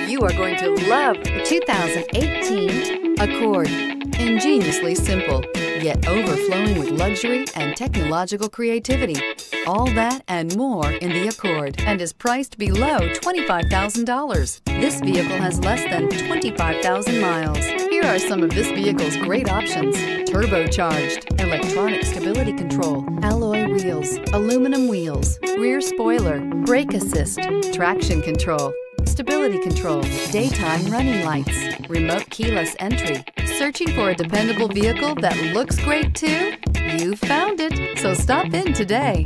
You are going to love the 2018 Accord. Ingeniously simple, yet overflowing with luxury and technological creativity. All that and more in the Accord, and is priced below $25,000. This vehicle has less than 25,000 miles. Here are some of this vehicle's great options: turbocharged, electronic stability control, alloy wheels, aluminum wheels, rear spoiler, brake assist, traction control, stability control, daytime running lights, remote keyless entry. Searching for a dependable vehicle that looks great too? You found it, so stop in today.